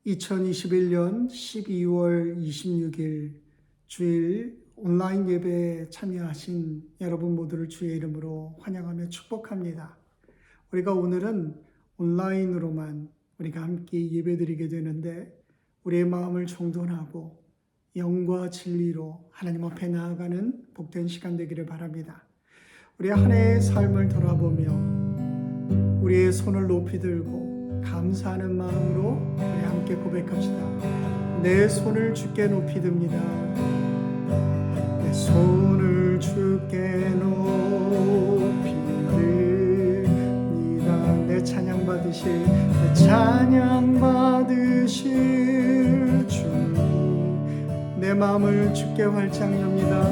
2021년 12월 26일 주일 온라인 예배에 참여하신 여러분 모두를 주의 이름으로 환영하며 축복합니다. 우리가 오늘은 온라인으로만 우리가 함께 예배드리게 되는데 우리의 마음을 정돈하고 영과 진리로 하나님 앞에 나아가는 복된 시간 되기를 바랍니다. 우리 한 해의 삶을 돌아보며 우리의 손을 높이 들고 감사하는 마음으로 우리 함께 고백합시다. 내 손을 주께 높이 듭니다. 내 손을 주께 높이 듭니다. 내 찬양 받으실 주님, 내 마음을 주께 활짝 엽니다.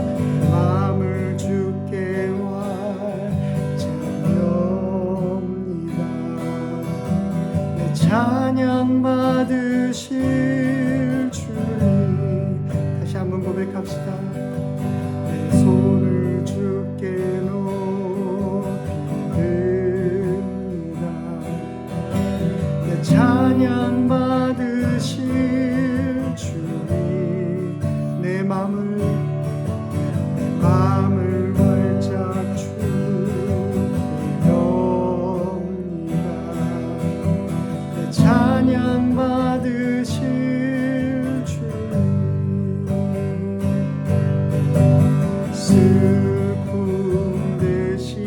마음을 주께 활짝 엽니다. 내 찬양 받으실 주님, 다시 한번 고백합시다. 내 손을 주께 높이 듭니다. 내 찬양 받으실 주님, 내 마음을 활짝 주옵니다. 내 찬양 받으실 주님, 슬픔 대신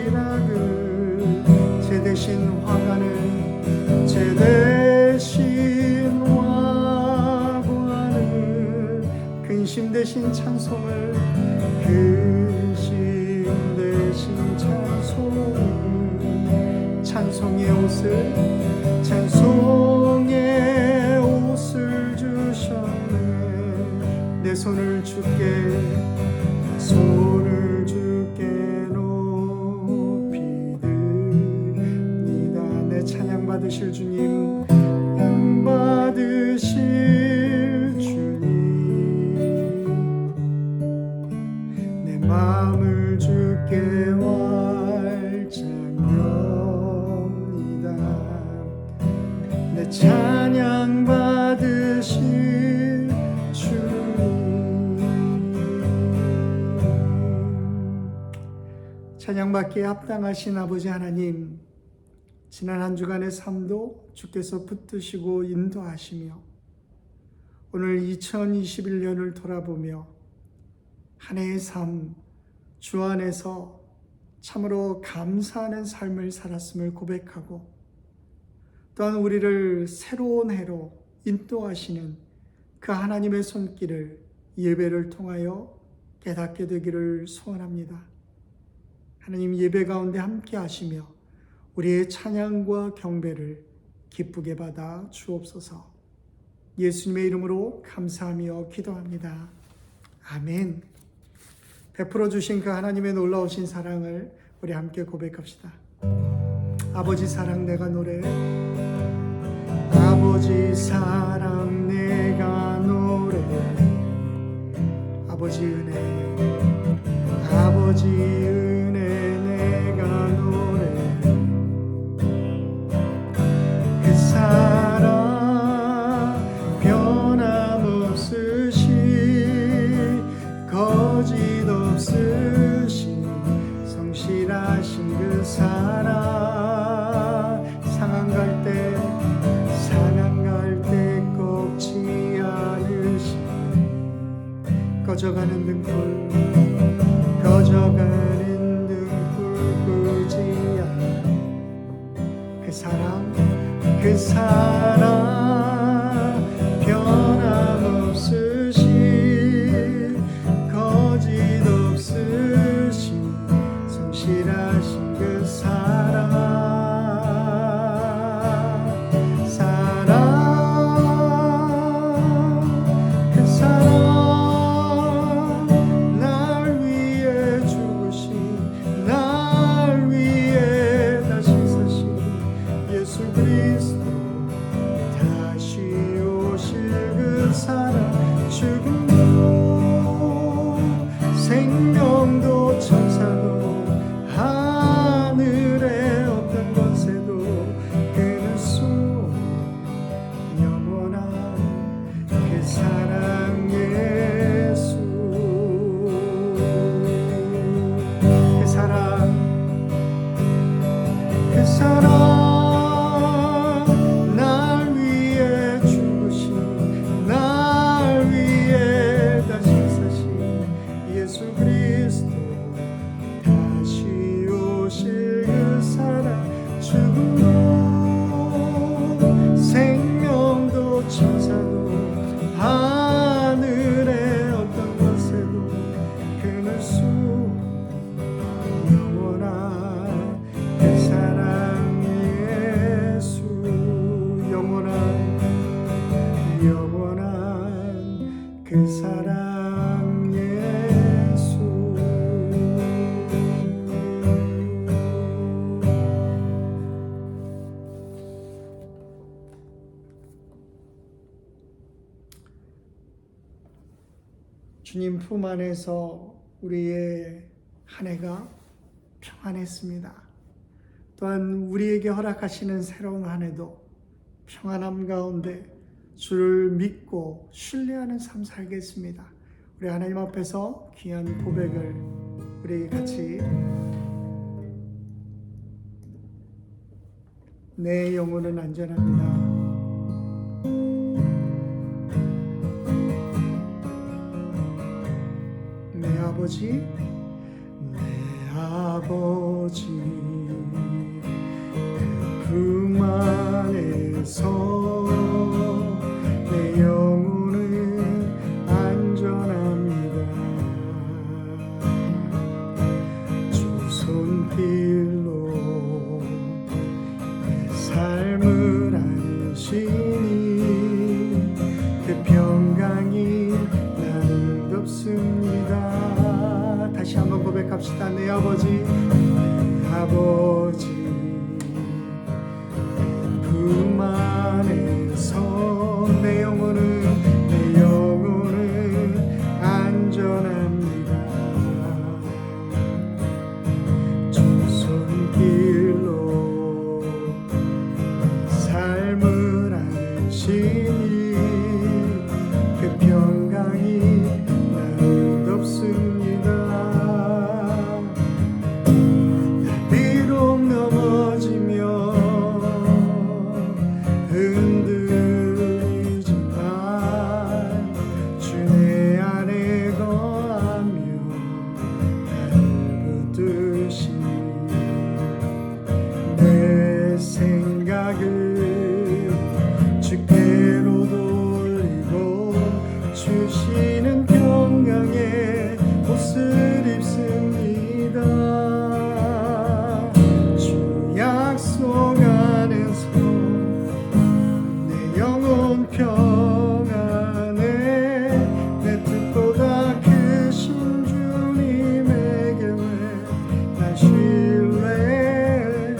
이락을 제 대신 화가는 제 대신 와구하는 근심 대신 찬송을 근심 대신 찬송의 옷을 주셨네. 내 손을 주께 높이 듭니다. 내 찬양 받으실 주님, 받으실 주님, 내 마음을 주께 활짝 엽니다. 내 찬양 받으실 주님. 찬양받기에 합당하신 아버지 하나님, 지난 한 주간의 삶도 주께서 붙드시고 인도하시며 오늘 2021년을 돌아보며 한 해의 삶, 주 안에서 참으로 감사하는 삶을 살았음을 고백하고 또한 우리를 새로운 해로 인도하시는 그 하나님의 손길을 예배를 통하여 깨닫게 되기를 소원합니다. 하나님, 예배 가운데 함께 하시며 우리의 찬양과 경배를 기쁘게 받아 주옵소서. 예수님의 이름으로 감사하며 기도합니다. 아멘. 베풀어 주신 그 하나님의 놀라우신 사랑을 우리 함께 고백합시다. 아버지 사랑 내가 노래해. 아버지 사랑 내가 노래해. 아버지 은혜, 아버지 은혜 내가 노래해. 그 사랑 변함없으신 거짓 없으신 성실하신 그 사랑, 상한 갈 때 꺾지 않으신 꺼져가는 등불 끄지 않는 그 사랑 변함없으신 거짓 없으신 성실하신 그 사랑 날 위해 죽으신 날 위해 다시 사신 예수 그리스도 다시 오실 그 사랑 죽음도 생명도 천사도 하늘의 어떤 권세도 끊을 수 없는 영원 주님 품 안에서 우리의 한 해가 평안했습니다. 또한 우리에게 허락하시는 새로운 한 해도 평안함 가운데 주를 믿고 신뢰하는 삶 살겠습니다. 우리 하나님 앞에서 귀한 고백을 우리 같이 내 영혼은 안전합니다. 내 아버지, 내 아버지 품 안에서 내 영혼은 안전합니다. 주 손길로 내 삶을 안으시니 그 평강이 나는 덥습니다. 다시 한번 고백합시다. 내 아버지, 내 아버지 품 안에서 내 영혼은 안전합니다. 주 손길로 삶을 안으시니 그 평강이 나는 덥습니다. 비록 넘어지며 흔들리지만 주 내 안에 거하며 나를 붙드시 내 생각을 주께로 돌리고 주시는 평강의 옷을 입습니다. 주 약속 안에서 내 영혼 평안에 내 뜻보다 크신 주님의 경외 난 신뢰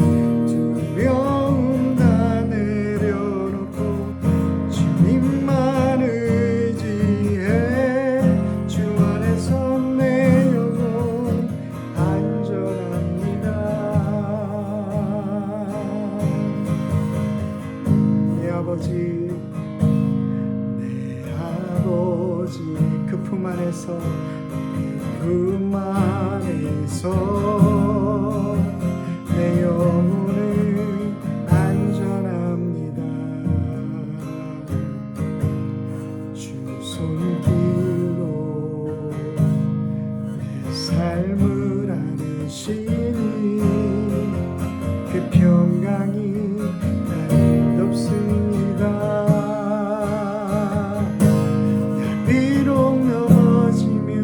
두려움 다 내려놓고 주님만 의지해 주 안에서 내 영혼 안전합니다. 내 아버지, 내 아버지 그 품 안에서 내 영혼은 안전합니다. 주 손길로 내 삶을 안으시니 그 평강이 나는 덥습니다. 비록 넘어지며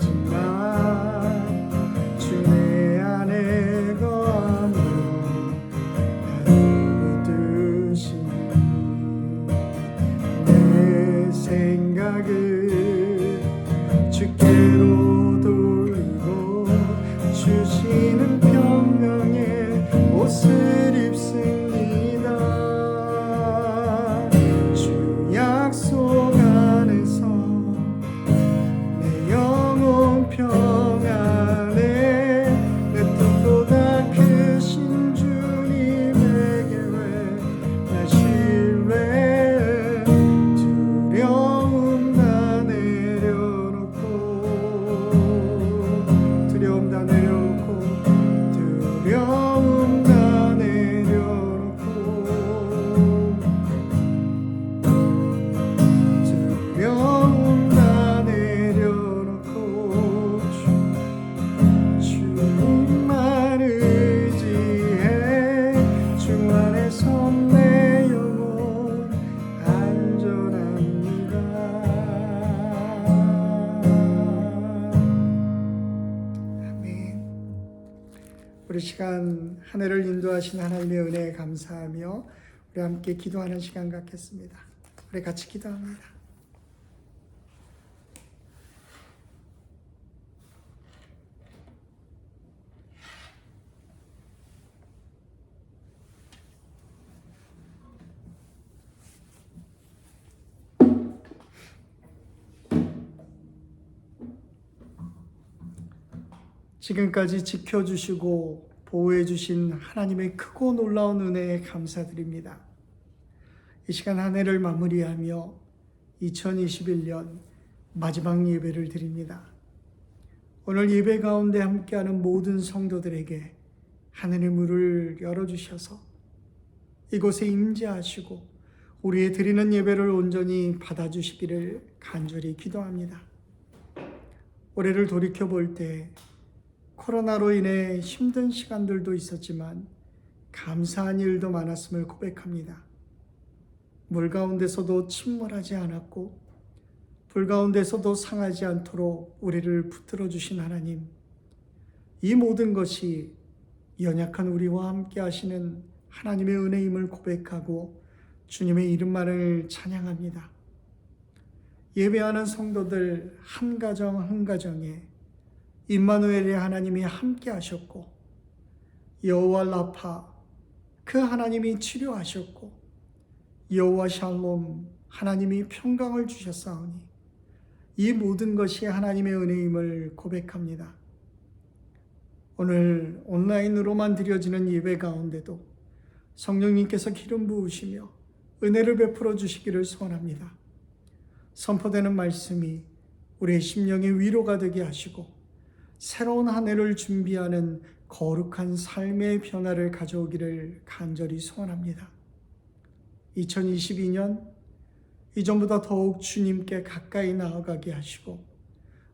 흔들리지만 주 내 안에 거하며 나를 붙드시니 내 생각을 주께로 돌리고 주시는 평강의 옷을 입습니다. 주 약속 안에서 내 영혼 평안에 내 뜻보다 크신 주님의 계획 나 신뢰 두려움 다 내려놓고 두려움 다 내려놓고 두려움 다 내려놓고 두려움 다 내려놓고 주님만 의지해 주 안에서 내 영혼 안전합니다. 아멘. 우리 시간 한 해를 인도하신 하나님의 은혜에 감사하며 우리 함께 기도하는 시간 갖겠습니다. 우리 같이 기도합니다. 지금까지 지켜주시고 보호해주신 하나님의 크고 놀라운 은혜에 감사드립니다. 이 시간 한 해를 마무리하며 2021년 마지막 예배를 드립니다. 오늘 예배 가운데 함께하는 모든 성도들에게 하늘의 문을 열어주셔서 이곳에 임재하시고 우리의 드리는 예배를 온전히 받아주시기를 간절히 기도합니다. 올해를 돌이켜볼 때 코로나로 인해 힘든 시간들도 있었지만 감사한 일도 많았음을 고백합니다. 물 가운데서도 침몰하지 않았고 불 가운데서도 상하지 않도록 우리를 붙들어 주신 하나님, 이 모든 것이 연약한 우리와 함께 하시는 하나님의 은혜임을 고백하고 주님의 이름만을 찬양합니다. 예배하는 성도들 한 가정 한 가정에 임마누엘의 하나님이 함께 하셨고 여호와 라파 그 하나님이 치료하셨고 여호와 샬롬 하나님이 평강을 주셨사오니 이 모든 것이 하나님의 은혜임을 고백합니다. 오늘 온라인으로만 드려지는 예배 가운데도 성령님께서 기름 부으시며 은혜를 베풀어 주시기를 소원합니다. 선포되는 말씀이 우리의 심령의 위로가 되게 하시고 새로운 한 해를 준비하는 거룩한 삶의 변화를 가져오기를 간절히 소원합니다. 2022년 이전보다 더욱 주님께 가까이 나아가게 하시고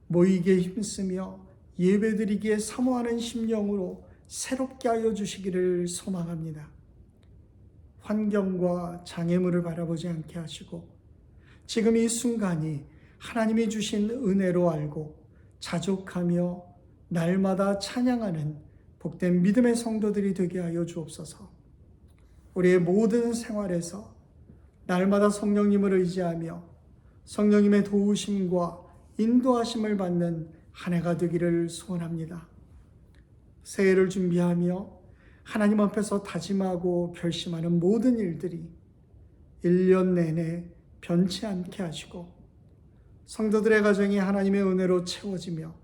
모이기에 힘쓰며 예배드리기에 사모하는 심령으로 새롭게 하여 주시기를 소망합니다. 환경과 장애물을 바라보지 않게 하시고 지금 이 순간이 하나님이 주신 은혜로 알고 자족하며 날마다 찬양하는 복된 믿음의 성도들이 되게 하여 주옵소서. 우리의 모든 생활에서 날마다 성령님을 의지하며 성령님의 도우심과 인도하심을 받는 한 해가 되기를 소원합니다. 새해를 준비하며 하나님 앞에서 다짐하고 결심하는 모든 일들이 1년 내내 변치 않게 하시고 성도들의 가정이 하나님의 은혜로 채워지며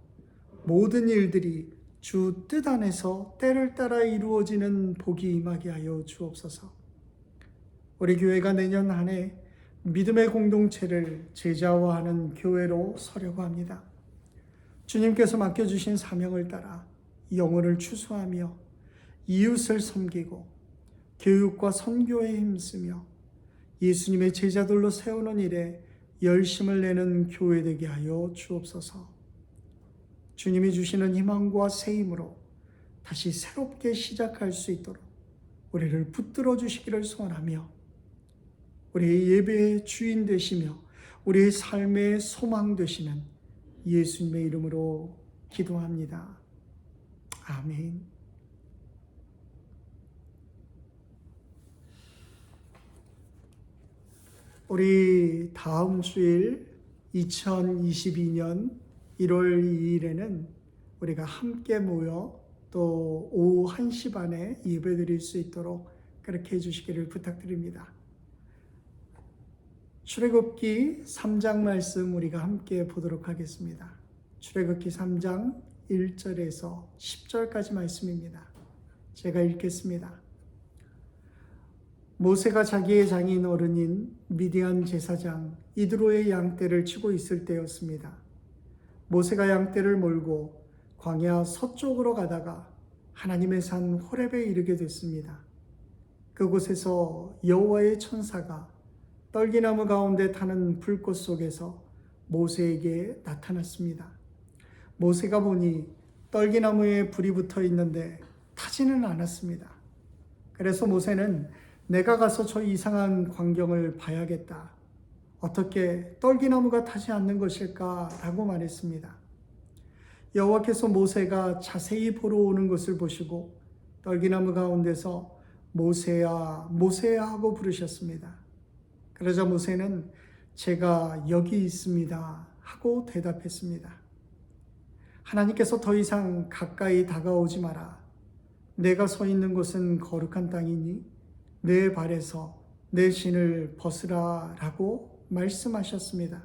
모든 일들이 주 뜻 안에서 때를 따라 이루어지는 복이 임하게 하여 주옵소서. 우리 교회가 내년 한 해 믿음의 공동체를 제자화하는 교회로 서려고 합니다. 주님께서 맡겨주신 사명을 따라 영혼을 추수하며 이웃을 섬기고 교육과 선교에 힘쓰며 예수님의 제자들로 세우는 일에 열심을 내는 교회 되게 하여 주옵소서. 주님이 주시는 희망과 새 힘으로 다시 새롭게 시작할 수 있도록 우리를 붙들어 주시기를 소원하며 우리의 예배의 주인 되시며 우리의 삶의 소망 되시는 예수님의 이름으로 기도합니다. 아멘. 우리 다음 주일 2022년 1월 2일에는 우리가 함께 모여 또 오후 1시 반에 예배 드릴 수 있도록 그렇게 해주시기를 부탁드립니다. 출애굽기 3장 말씀 우리가 함께 보도록 하겠습니다. 출애굽기 3장 1절에서 10절까지 말씀입니다. 제가 읽겠습니다. 모세가 자기의 장인 어른인 미디안 제사장 이드로의 양떼를 치고 있을 때였습니다. 모세가 양떼를 몰고 광야 서쪽으로 가다가 하나님의 산 호렙에 이르게 됐습니다. 그곳에서 여호와의 천사가 떨기나무 가운데 타는 불꽃 속에서 모세에게 나타났습니다. 모세가 보니 떨기나무에 불이 붙어 있는데 타지는 않았습니다. 그래서 모세는 내가 가서 저 이상한 광경을 봐야겠다. 어떻게 떨기나무가 타지 않는 것일까? 라고 말했습니다. 여호와께서 모세가 자세히 보러 오는 것을 보시고 떨기나무 가운데서 모세야, 모세야 하고 부르셨습니다. 그러자 모세는 제가 여기 있습니다 하고 대답했습니다. 하나님께서 더 이상 가까이 다가오지 마라. 내가 서 있는 곳은 거룩한 땅이니 내 발에서 내 신을 벗으라 라고 말씀하셨습니다.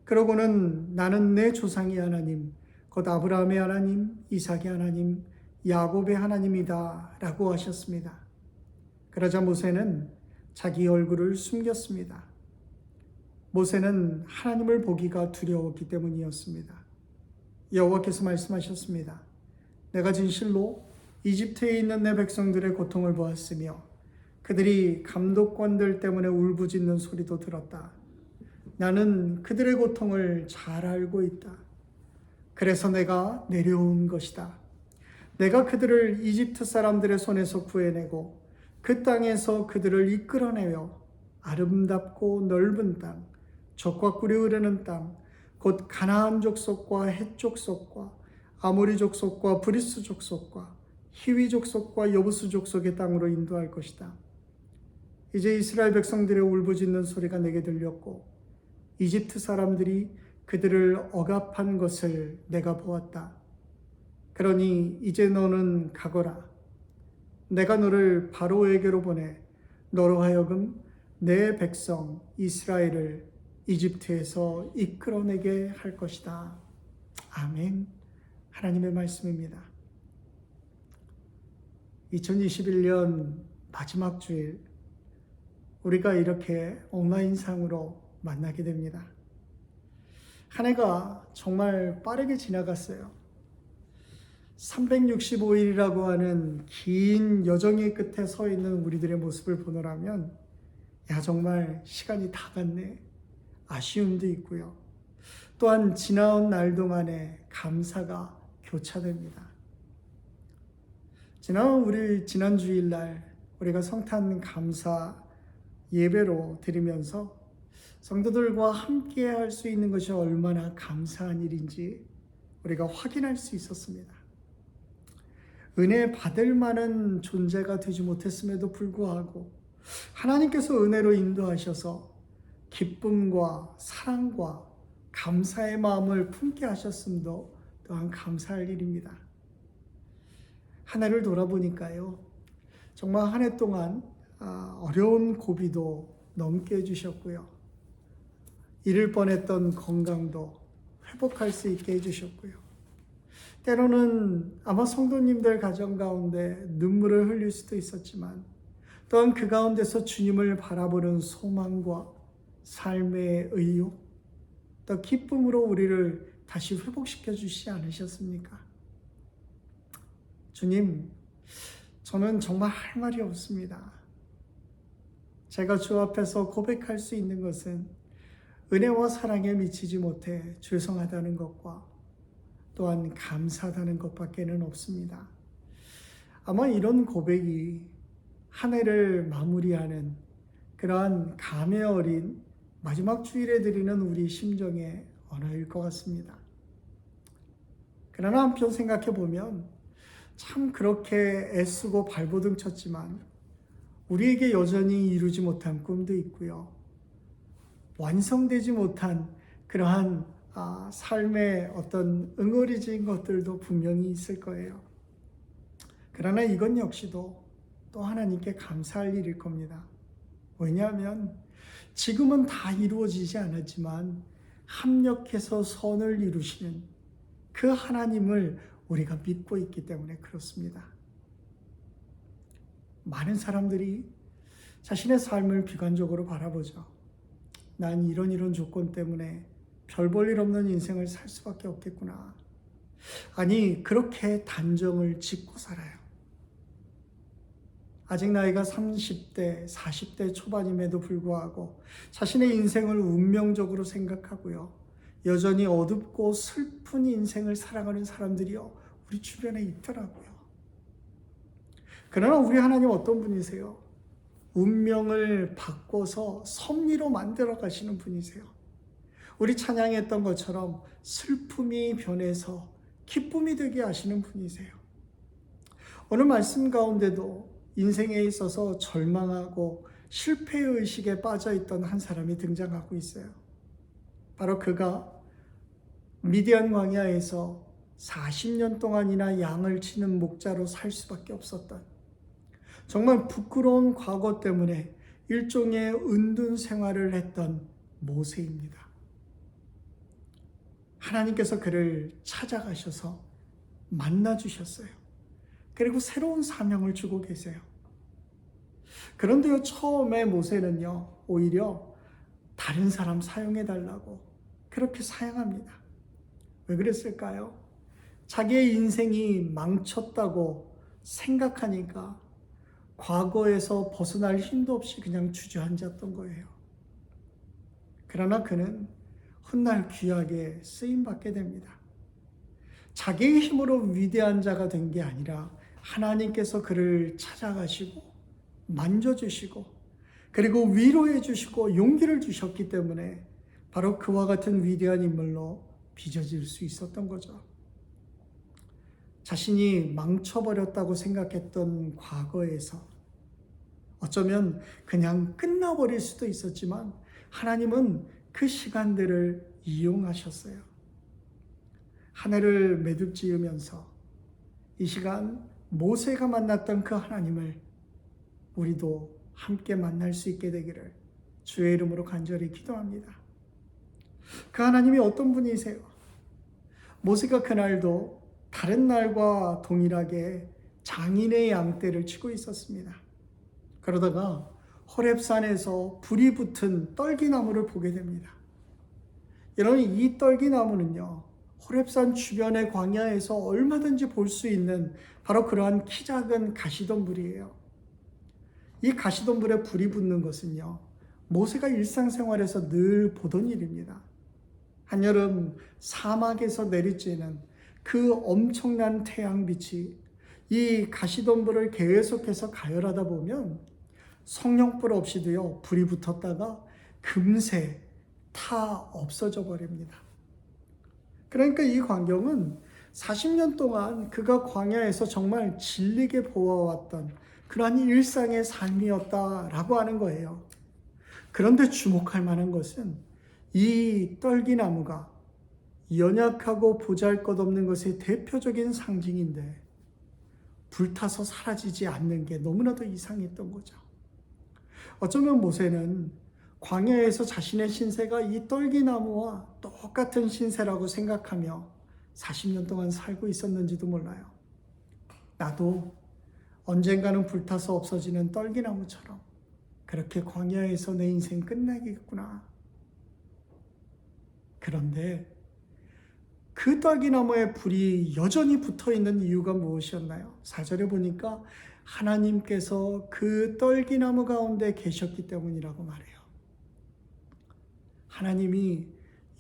그러고는 나는 내 조상의 하나님, 곧 아브라함의 하나님, 이삭의 하나님, 야곱의 하나님이다 라고 하셨습니다. 그러자 모세는 자기 얼굴을 숨겼습니다. 모세는 하나님을 보기가 두려웠기 때문이었습니다. 여호와께서 말씀하셨습니다. 내가 진실로 이집트에 있는 내 백성들의 고통을 보았으며 그들이 감독관들 때문에 울부짖는 소리도 들었다. 나는 그들의 고통을 잘 알고 있다. 그래서 내가 내려온 것이다. 내가 그들을 이집트 사람들의 손에서 구해내고 그 땅에서 그들을 이끌어내어 아름답고 넓은 땅, 젖과 꿀이 흐르는 땅, 곧 가나안 족속과 헷 족속과 아모리 족속과 브리스 족속과 히위 족속과 여부스 족속의 땅으로 인도할 것이다. 이제 이스라엘 백성들의 울부짖는 소리가 내게 들렸고 이집트 사람들이 그들을 억압한 것을 내가 보았다. 그러니 이제 너는 가거라. 내가 너를 바로에게로 보내 너로 하여금 내 백성 이스라엘을 이집트에서 이끌어내게 할 것이다. 아멘. 하나님의 말씀입니다. 2021년 마지막 주일 우리가 이렇게 온라인상으로 만나게 됩니다. 한 해가 정말 빠르게 지나갔어요. 365일이라고 하는 긴 여정의 끝에 서 있는 우리들의 모습을 보노라면 정말 시간이 다 갔네. 아쉬움도 있고요. 또한 지나온 날 동안에 감사가 교차됩니다. 지난 주일날 우리가 성탄 감사 예배로 드리면서 성도들과 함께 할 수 있는 것이 얼마나 감사한 일인지 우리가 확인할 수 있었습니다. 은혜 받을 만한 존재가 되지 못했음에도 불구하고 하나님께서 은혜로 인도하셔서 기쁨과 사랑과 감사의 마음을 품게 하셨음도 또한 감사할 일입니다. 한 해를 돌아보니까요, 정말 한 해 동안 어려운 고비도 넘게 해주셨고요. 잃을 뻔했던 건강도 회복할 수 있게 해주셨고요. 때로는 아마 성도님들 가정 가운데 눈물을 흘릴 수도 있었지만 또한 그 가운데서 주님을 바라보는 소망과 삶의 의욕, 또 기쁨으로 우리를 다시 회복시켜 주시지 않으셨습니까? 주님, 저는 정말 할 말이 없습니다. 제가 주 앞에서 고백할 수 있는 것은 은혜와 사랑에 미치지 못해 죄송하다는 것과 또한 감사하다는 것밖에는 없습니다. 아마 이런 고백이 한 해를 마무리하는 그러한 감회 어린 마지막 주일에 드리는 우리 심정의 언어일 것 같습니다. 그러나 한편 생각해 보면 참 그렇게 애쓰고 발버둥 쳤지만 우리에게 여전히 이루지 못한 꿈도 있고요. 완성되지 못한 그러한 삶의 어떤 응어리진 것들도 분명히 있을 거예요. 그러나 이건 역시도 또 하나님께 감사할 일일 겁니다. 왜냐하면 지금은 다 이루어지지 않았지만 합력해서 선을 이루시는 그 하나님을 우리가 믿고 있기 때문에 그렇습니다. 많은 사람들이 자신의 삶을 비관적으로 바라보죠. 난 이런 조건 때문에 별 볼 일 없는 인생을 살 수밖에 없겠구나. 아니, 그렇게 단정을 짓고 살아요. 아직 나이가 30대, 40대 초반임에도 불구하고 자신의 인생을 운명적으로 생각하고요. 여전히 어둡고 슬픈 인생을 살아가는 사람들이요, 우리 주변에 있더라고요. 그러나 우리 하나님 어떤 분이세요? 운명을 바꿔서 섭리로 만들어 가시는 분이세요. 우리 찬양했던 것처럼 슬픔이 변해서 기쁨이 되게 하시는 분이세요. 오늘 말씀 가운데도 인생에 있어서 절망하고 실패의식에 빠져있던 한 사람이 등장하고 있어요. 바로 그가 미디안 광야에서 40년 동안이나 양을 치는 목자로 살 수밖에 없었던, 정말 부끄러운 과거 때문에 일종의 은둔 생활을 했던 모세입니다. 하나님께서 그를 찾아가셔서 만나 주셨어요. 그리고 새로운 사명을 주고 계세요. 그런데요, 처음에 모세는요, 오히려 다른 사람 사용해 달라고 그렇게 사용합니다. 왜 그랬을까요? 자기의 인생이 망쳤다고 생각하니까 과거에서 벗어날 힘도 없이 그냥 주저앉았던 거예요. 그러나 그는 훗날 귀하게 쓰임받게 됩니다. 자기의 힘으로 위대한 자가 된 게 아니라 하나님께서 그를 찾아가시고 만져주시고 그리고 위로해 주시고 용기를 주셨기 때문에 바로 그와 같은 위대한 인물로 빚어질 수 있었던 거죠. 자신이 망쳐버렸다고 생각했던 과거에서 어쩌면 그냥 끝나버릴 수도 있었지만 하나님은 그 시간들을 이용하셨어요. 하늘을 매듭지으면서 이 시간 모세가 만났던 그 하나님을 우리도 함께 만날 수 있게 되기를 주의 이름으로 간절히 기도합니다. 그 하나님이 어떤 분이세요? 모세가 그날도 다른 날과 동일하게 장인의 양떼를 치고 있었습니다. 그러다가 호렙산에서 불이 붙은 떨기나무를 보게 됩니다. 여러분, 이 떨기나무는요, 호렙산 주변의 광야에서 얼마든지 볼 수 있는 바로 그러한 키 작은 가시덤불이에요. 이 가시덤불에 불이 붙는 것은요, 모세가 일상생활에서 늘 보던 일입니다. 한여름 사막에서 내리쬐는 그 엄청난 태양빛이 이 가시덤불을 계속해서 가열하다 보면 성령불 없이도요, 불이 붙었다가 금세 타 없어져 버립니다. 그러니까 이 광경은 40년 동안 그가 광야에서 정말 질리게 보아왔던 그러한 일상의 삶이었다라고 하는 거예요. 그런데 주목할 만한 것은 이 떨기나무가 연약하고 보잘것없는 것의 대표적인 상징인데 불타서 사라지지 않는 게 너무나도 이상했던 거죠. 어쩌면 모세는 광야에서 자신의 신세가 이 떨기나무와 똑같은 신세라고 생각하며 40년 동안 살고 있었는지도 몰라요. 나도 언젠가는 불타서 없어지는 떨기나무처럼 그렇게 광야에서 내 인생 끝내겠구나. 그런데 그 떨기나무에 불이 여전히 붙어있는 이유가 무엇이었나요? 4절에 보니까 하나님께서 그 떨기나무 가운데 계셨기 때문이라고 말해요. 하나님이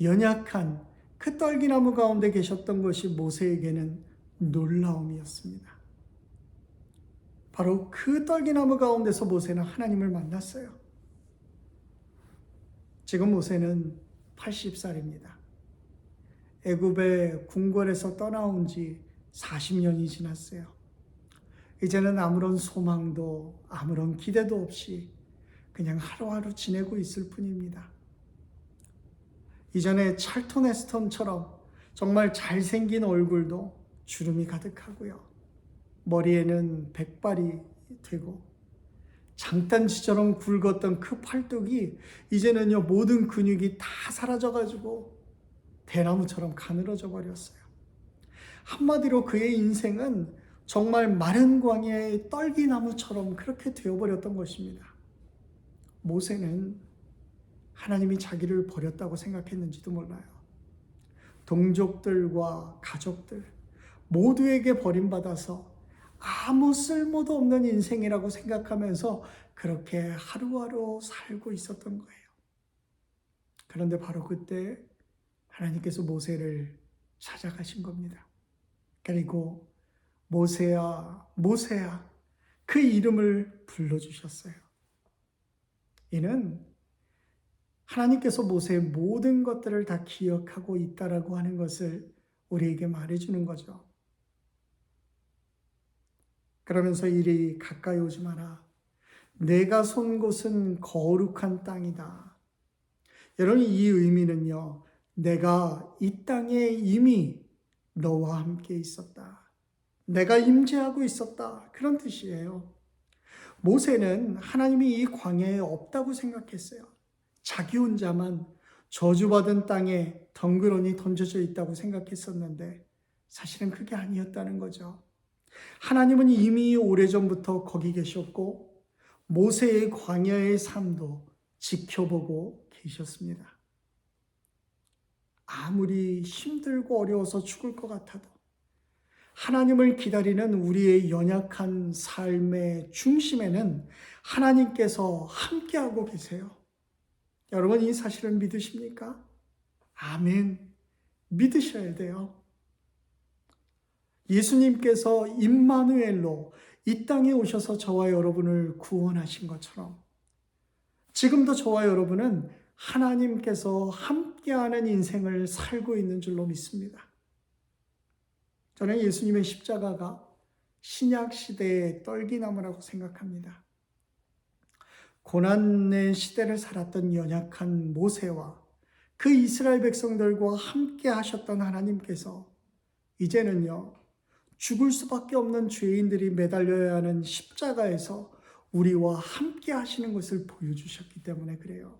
연약한 그 떨기나무 가운데 계셨던 것이 모세에게는 놀라움이었습니다. 바로 그 떨기나무 가운데서 모세는 하나님을 만났어요. 지금 모세는 80살입니다. 애굽의 궁궐에서 떠나온 지 40년이 지났어요. 이제는 아무런 소망도 아무런 기대도 없이 그냥 하루하루 지내고 있을 뿐입니다. 이전에 찰턴 헤스턴처럼 정말 잘생긴 얼굴도 주름이 가득하고요. 머리에는 백발이 되고 장단지처럼 굵었던 그 팔뚝이 이제는요 모든 근육이 다 사라져가지고 대나무처럼 가늘어져 버렸어요. 한마디로 그의 인생은 정말 마른 광야의 떨기나무처럼 그렇게 되어버렸던 것입니다. 모세는 하나님이 자기를 버렸다고 생각했는지도 몰라요. 동족들과 가족들 모두에게 버림받아서 아무 쓸모도 없는 인생이라고 생각하면서 그렇게 하루하루 살고 있었던 거예요. 그런데 바로 그때 하나님께서 모세를 찾아가신 겁니다. 그리고 모세야, 모세야 그 이름을 불러주셨어요. 이는 하나님께서 모세의 모든 것들을 다 기억하고 있다라고 하는 것을 우리에게 말해주는 거죠. 그러면서 이리 가까이 오지 마라. 내가 선 곳은 거룩한 땅이다. 여러분, 이 의미는요, 내가 이 땅에 이미 너와 함께 있었다. 내가 임재하고 있었다. 그런 뜻이에요. 모세는 하나님이 이 광야에 없다고 생각했어요. 자기 혼자만 저주받은 땅에 덩그러니 던져져 있다고 생각했었는데 사실은 그게 아니었다는 거죠. 하나님은 이미 오래전부터 거기 계셨고 모세의 광야의 삶도 지켜보고 계셨습니다. 아무리 힘들고 어려워서 죽을 것 같아도 하나님을 기다리는 우리의 연약한 삶의 중심에는 하나님께서 함께하고 계세요. 여러분, 이 사실을 믿으십니까? 아멘. 믿으셔야 돼요. 예수님께서 임마누엘로 이 땅에 오셔서 저와 여러분을 구원하신 것처럼 지금도 저와 여러분은 하나님께서 함께하는 인생을 살고 있는 줄로 믿습니다. 저는 예수님의 십자가가 신약 시대의 떨기나무라고 생각합니다. 고난의 시대를 살았던 연약한 모세와 그 이스라엘 백성들과 함께 하셨던 하나님께서 이제는요, 죽을 수밖에 없는 죄인들이 매달려야 하는 십자가에서 우리와 함께 하시는 것을 보여주셨기 때문에 그래요.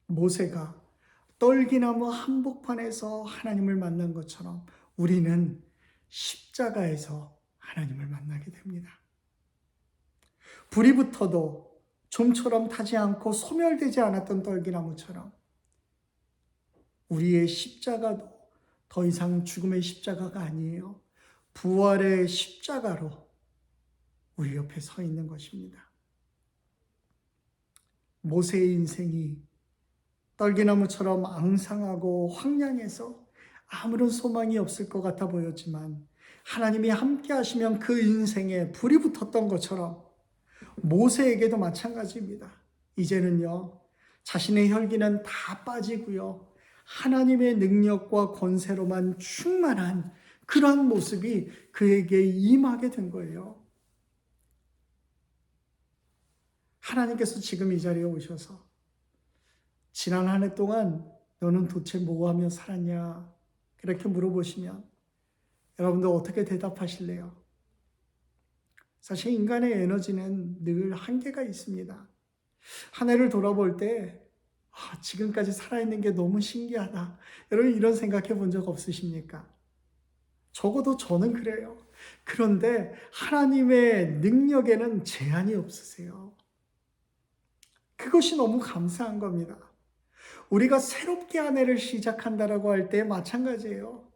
모세가 떨기나무 한복판에서 하나님을 만난 것처럼 우리는 십자가에서 하나님을 만나게 됩니다. 불이 붙어도 좀처럼 타지 않고 소멸되지 않았던 떨기나무처럼 우리의 십자가도 더 이상 죽음의 십자가가 아니에요. 부활의 십자가로 우리 옆에 서 있는 것입니다. 모세의 인생이 떨기나무처럼 앙상하고 황량해서 아무런 소망이 없을 것 같아 보였지만 하나님이 함께 하시면 그 인생에 불이 붙었던 것처럼 모세에게도 마찬가지입니다. 이제는요, 자신의 혈기는 다 빠지고요, 하나님의 능력과 권세로만 충만한 그러한 모습이 그에게 임하게 된 거예요. 하나님께서 지금 이 자리에 오셔서 지난 한 해 동안 너는 도대체 뭐 하며 살았냐? 그렇게 물어보시면 여러분들 어떻게 대답하실래요? 사실 인간의 에너지는 늘 한계가 있습니다. 한 해를 돌아볼 때 지금까지 살아있는 게 너무 신기하다. 여러분 이런 생각해 본 적 없으십니까? 적어도 저는 그래요. 그런데 하나님의 능력에는 제한이 없으세요. 그것이 너무 감사한 겁니다. 우리가 새롭게 한 해를 시작한다라고 할 때 마찬가지예요.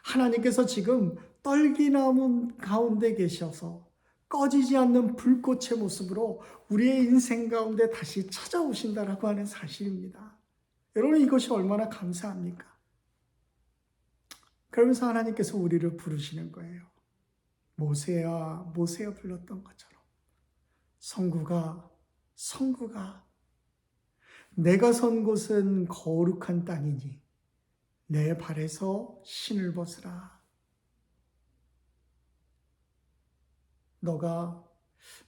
하나님께서 지금 떨기나무 가운데 계셔서 꺼지지 않는 불꽃의 모습으로 우리의 인생 가운데 다시 찾아오신다라고 하는 사실입니다. 여러분 이것이 얼마나 감사합니까? 그러면서 하나님께서 우리를 부르시는 거예요. 모세야, 모세야 불렀던 것처럼 성구가, 성구가 내가 선 곳은 거룩한 땅이니 내 발에서 신을 벗으라.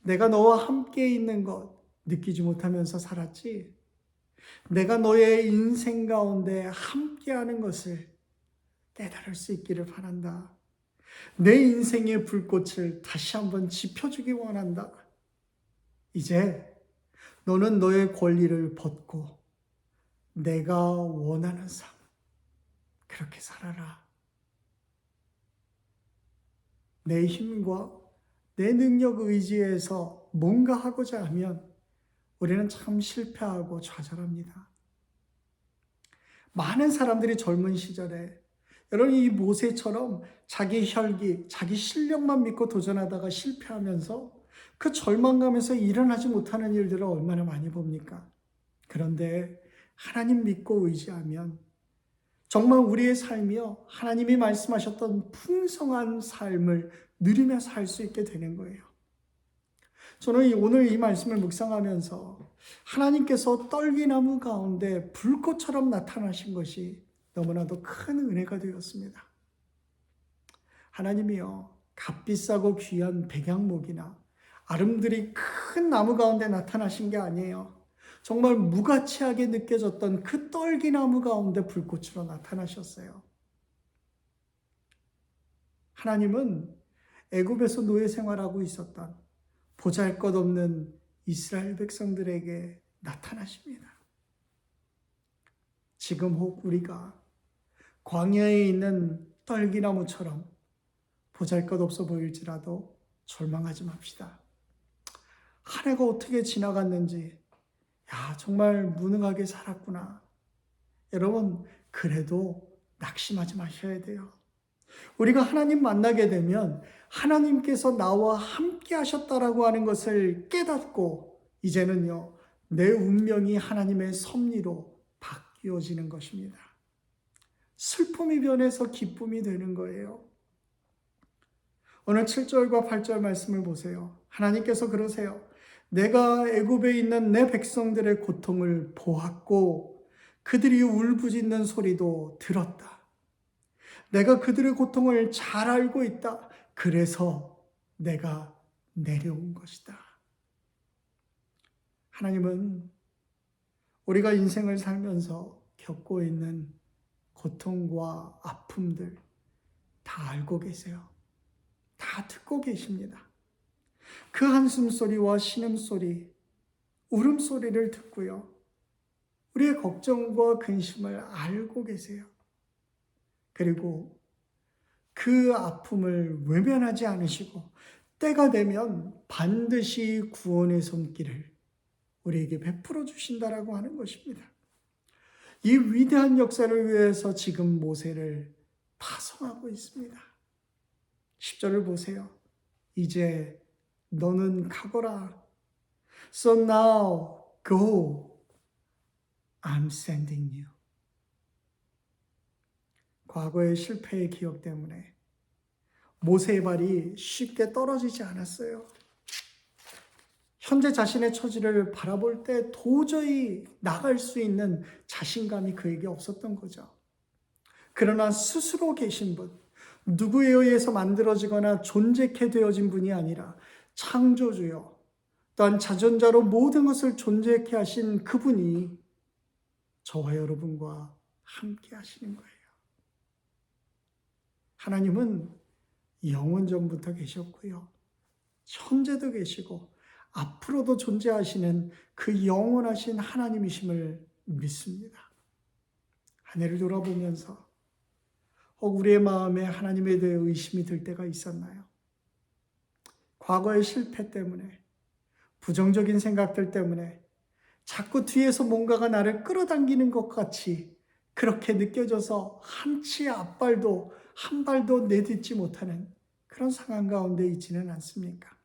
내가 너와 함께 있는 것 느끼지 못하면서 살았지? 내가 너의 인생 가운데 함께하는 것을 깨달을 수 있기를 바란다. 내 인생의 불꽃을 다시 한번 지펴주기 원한다. 이제 너는 너의 권리를 벗고 내가 원하는 삶, 그렇게 살아라. 내 힘과 내 능력 의지에서 뭔가 하고자 하면 우리는 참 실패하고 좌절합니다. 많은 사람들이 젊은 시절에 여러분 이 모세처럼 자기 혈기, 자기 실력만 믿고 도전하다가 실패하면서 그 절망감에서 일어나지 못하는 일들을 얼마나 많이 봅니까? 그런데 하나님 믿고 의지하면 정말 우리의 삶이요, 하나님이 말씀하셨던 풍성한 삶을 누리며 살 수 있게 되는 거예요. 저는 오늘 이 말씀을 묵상하면서 하나님께서 떨기나무 가운데 불꽃처럼 나타나신 것이 너무나도 큰 은혜가 되었습니다. 하나님이요, 값비싸고 귀한 백양목이나 아름드리 큰 나무 가운데 나타나신 게 아니에요. 정말 무가치하게 느껴졌던 그 떨기나무 가운데 불꽃으로 나타나셨어요. 하나님은 애굽에서 노예 생활하고 있었던 보잘것없는 이스라엘 백성들에게 나타나십니다. 지금 혹 우리가 광야에 있는 떨기나무처럼 보잘것없어 보일지라도 절망하지 맙시다. 한 해가 어떻게 지나갔는지, 정말 무능하게 살았구나. 여러분, 그래도 낙심하지 마셔야 돼요. 우리가 하나님 만나게 되면 하나님께서 나와 함께 하셨다라고 하는 것을 깨닫고 이제는요, 내 운명이 하나님의 섭리로 바뀌어지는 것입니다. 슬픔이 변해서 기쁨이 되는 거예요. 오늘 7절과 8절 말씀을 보세요. 하나님께서 그러세요. 내가 애굽에 있는 내 백성들의 고통을 보았고 그들이 울부짖는 소리도 들었다. 내가 그들의 고통을 잘 알고 있다. 그래서 내가 내려온 것이다. 하나님은 우리가 인생을 살면서 겪고 있는 고통과 아픔들 다 알고 계세요. 다 듣고 계십니다. 그 한숨소리와 신음소리, 울음소리를 듣고요. 우리의 걱정과 근심을 알고 계세요. 그리고 그 아픔을 외면하지 않으시고 때가 되면 반드시 구원의 손길을 우리에게 베풀어 주신다라고 하는 것입니다. 이 위대한 역사를 위해서 지금 모세를 파송하고 있습니다. 10절을 보세요. 이제 너는 가거라. So now go. I'm sending you. 과거의 실패의 기억 때문에 모세의 발이 쉽게 떨어지지 않았어요. 현재 자신의 처지를 바라볼 때 도저히 나갈 수 있는 자신감이 그에게 없었던 거죠. 그러나 스스로 계신 분, 누구에 의해서 만들어지거나 존재케 되어진 분이 아니라 창조주요, 또한 자전자로 모든 것을 존재케 하신 그분이 저와 여러분과 함께 하시는 거예요. 하나님은 영원전부터 계셨고요. 현재도 계시고 앞으로도 존재하시는 그 영원하신 하나님이심을 믿습니다. 한 해를 돌아보면서 혹 우리의 마음에 하나님에 대해 의심이 들 때가 있었나요? 과거의 실패 때문에, 부정적인 생각들 때문에 자꾸 뒤에서 뭔가가 나를 끌어당기는 것 같이 그렇게 느껴져서 한치 앞발도 한 발도 내딛지 못하는 그런 상황 가운데 있지는 않습니까?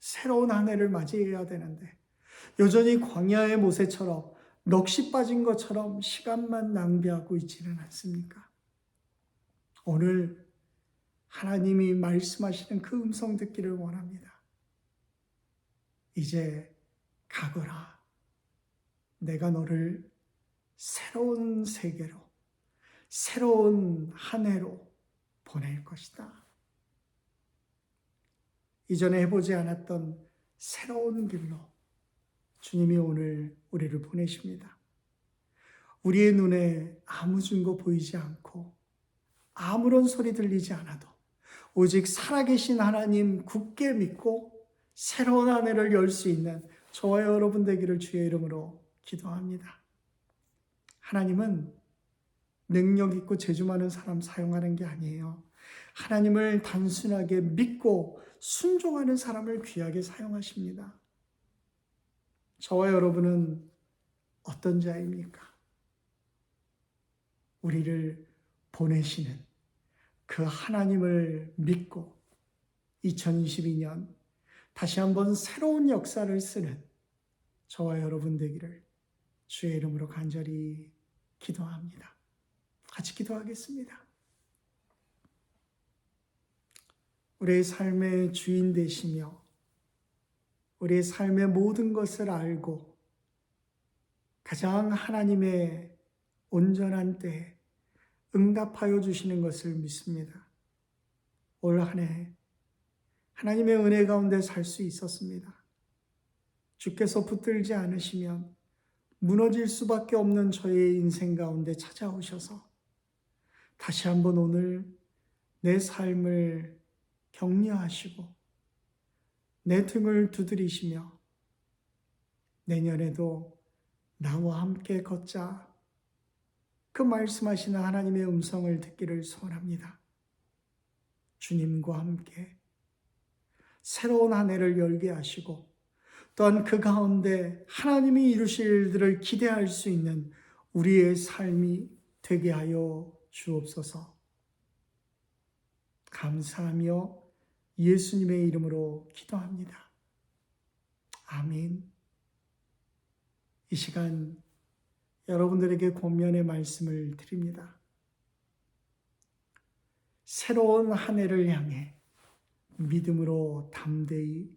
새로운 한 해를 맞이해야 되는데 여전히 광야의 모세처럼 넋이 빠진 것처럼 시간만 낭비하고 있지는 않습니까? 오늘 하나님이 말씀하시는 그 음성 듣기를 원합니다. 이제 가거라. 내가 너를 새로운 세계로, 새로운 한 해로 보낼 것이다. 이전에 해보지 않았던 새로운 길로 주님이 오늘 우리를 보내십니다. 우리의 눈에 아무 증거 보이지 않고 아무런 소리 들리지 않아도 오직 살아계신 하나님 굳게 믿고 새로운 한 해를 열 수 있는 저와 여러분 되기를 주의 이름으로 기도합니다. 하나님은 능력 있고 재주 많은 사람 사용하는 게 아니에요. 하나님을 단순하게 믿고 순종하는 사람을 귀하게 사용하십니다. 저와 여러분은 어떤 자입니까? 우리를 보내시는 그 하나님을 믿고 2022년 다시 한번 새로운 역사를 쓰는 저와 여러분 되기를 주의 이름으로 간절히 기도합니다. 같이 기도하겠습니다. 우리의 삶의 주인 되시며 우리의 삶의 모든 것을 알고 가장 하나님의 온전한 때에 응답하여 주시는 것을 믿습니다. 올 한 해 하나님의 은혜 가운데 살 수 있었습니다. 주께서 붙들지 않으시면 무너질 수밖에 없는 저의 인생 가운데 찾아오셔서 다시 한번 오늘 내 삶을 격려하시고 내 등을 두드리시며 내년에도 나와 함께 걷자. 그 말씀하시는 하나님의 음성을 듣기를 소원합니다. 주님과 함께 새로운 한 해를 열게 하시고 또한 그 가운데 하나님이 이루실 일들을 기대할 수 있는 우리의 삶이 되게 하여 주옵소서. 감사하며 예수님의 이름으로 기도합니다. 아멘. 이 시간 여러분들에게 권면의 말씀을 드립니다. 새로운 한 해를 향해 믿음으로 담대히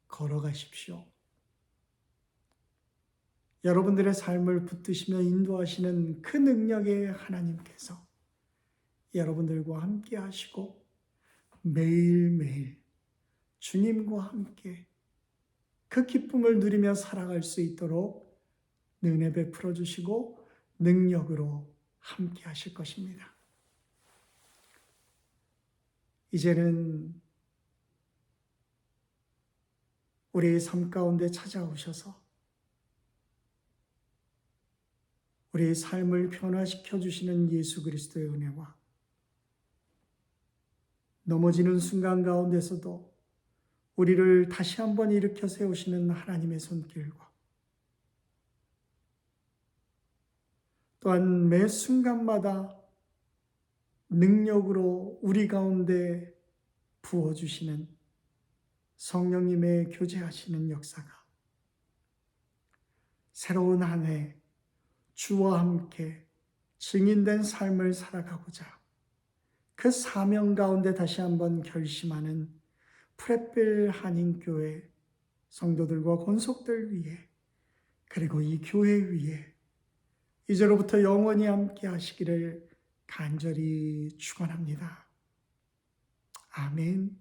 걸어가십시오. 여러분들의 삶을 붙드시며 인도하시는 그 능력의 하나님께서 여러분들과 함께 하시고 매일매일 주님과 함께 그 기쁨을 누리며 살아갈 수 있도록 은혜 베풀어 주시고 능력으로 함께 하실 것입니다. 이제는 우리의 삶 가운데 찾아오셔서 우리의 삶을 변화시켜 주시는 예수 그리스도의 은혜와 넘어지는 순간 가운데서도 우리를 다시 한번 일으켜 세우시는 하나님의 손길과 또한 매 순간마다 능력으로 우리 가운데 부어주시는 성령님의 교제하시는 역사가 새로운 한 해 주와 함께 증인된 삶을 살아가고자 그 사명 가운데 다시 한번 결심하는 프렛빌 한인교회 성도들과 권속들 위해 그리고 이 교회 위에 이제로부터 영원히 함께 하시기를 간절히 축원합니다. 아멘.